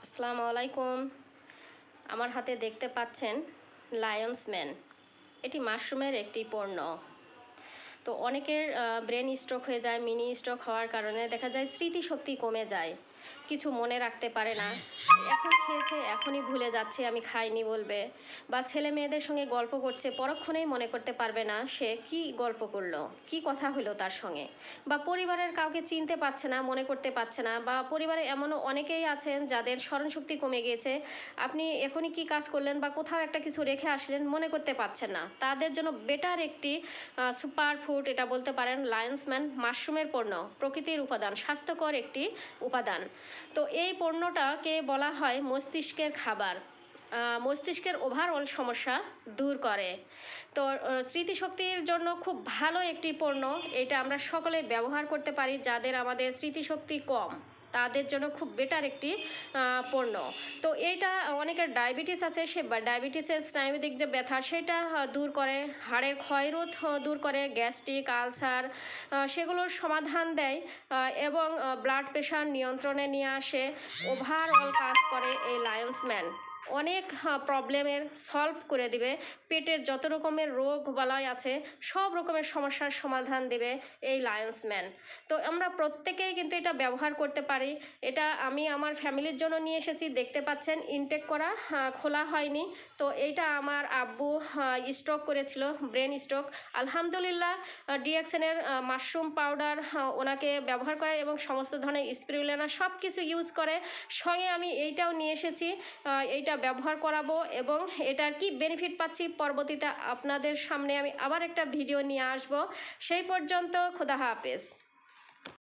আসসালামু আলাইকুম। আমার হাতে দেখতে পাচ্ছেন লায়ন্স ম্যান। এটি মাশরুমের একটি পণ্য। তো অনেকের ব্রেন স্ট্রোক হয়ে যায়, মিনি স্ট্রোক হওয়ার কারণে দেখা যায় স্মৃতিশক্তি কমে যায়, কিছু মনে রাখতে পারে না। এখন খেয়েছে এখনই ভুলে যাচ্ছে, আমি খাইনি বলবে। বা ছেলে মেয়েদের সঙ্গে গল্প করছে, পরক্ষণেই মনে করতে পারবে না সে কি গল্প করলো, কি কথা হলো তার সঙ্গে। বা পরিবারের কাউকে চিনতে পারছে না, মনে করতে পারছে না। বা পরিবারে এমনও অনেকেই আছেন যাদের স্মরণশক্তি কমে গিয়েছে, আপনি এখনই কি কাজ করলেন বা কোথাও একটা কিছু রেখে আসলেন মনে করতে পারছেন না। তাদের জন্য বেটার একটি সুপার ফুড এটা বলতে পারেন লায়ন্স ম্যান মাশরুমের পণ্য। প্রকৃতির উপাদান, স্বাস্থ্যকর একটি উপাদান। তো এই পণ্যটাকে বলা হয় মস্তিষ্কের খাবার। মস্তিষ্কের ওভারঅল সমস্যা দূর করে। তো স্মৃতিশক্তির জন্য খুব ভালো একটি পণ্য। এটা আমরা সকলে ব্যবহার করতে পারি, যাদের আমাদের স্মৃতিশক্তি কম তাদের জন্য খুব বেটার একটি পণ্য। তো এইটা অনেকের ডায়াবেটিস আছে, সে ডায়াবেটিসের স্নায়ুবিক যে ব্যথা সেটা দূর করে, হাড়ের ক্ষয়রোধ দূর করে, গ্যাস্ট্রিক আলসার সেগুলোর সমাধান দেয়, এবং ব্লাড প্রেশার নিয়ন্ত্রণে নিয়ে আসে। ওভারঅল কাজ করে এই লায়ন্স ম্যান। অনেক প্রবলেমের সলভ করে দিবে। পেটের যত রকমের রোগ বালাই আছে সব রকমের সমস্যার সমাধান দেবে এই লায়ন্স ম্যান। তো আমরা প্রত্যেকেই কিন্তু এটা ব্যবহার করতে পারি। এটা আমি আমার ফ্যামিলির জন্য নিয়ে এসেছি, দেখতে পাচ্ছেন ইনটেক করা, খোলা হয়নি। তো এইটা আমার আব্বু স্ট্রোক করেছিল, ব্রেন স্ট্রোক। আলহামদুলিল্লাহ ডিএক্সএনের মাশরুম পাউডার ওনাকে ব্যবহার করে এবং সমস্ত ধরনের স্পিরুলিনা সব কিছু ইউজ করে। সঙ্গে আমি এইটাও নিয়ে এসেছি, এইটা ব্যবহার করাবো এবং এটার কি বেনিফিট পাচ্ছি পরবর্তীতে আপনাদের সামনে আমি আবার একটা ভিডিও নিয়ে আসব। সেই পর্যন্ত খোদা হাফেজ।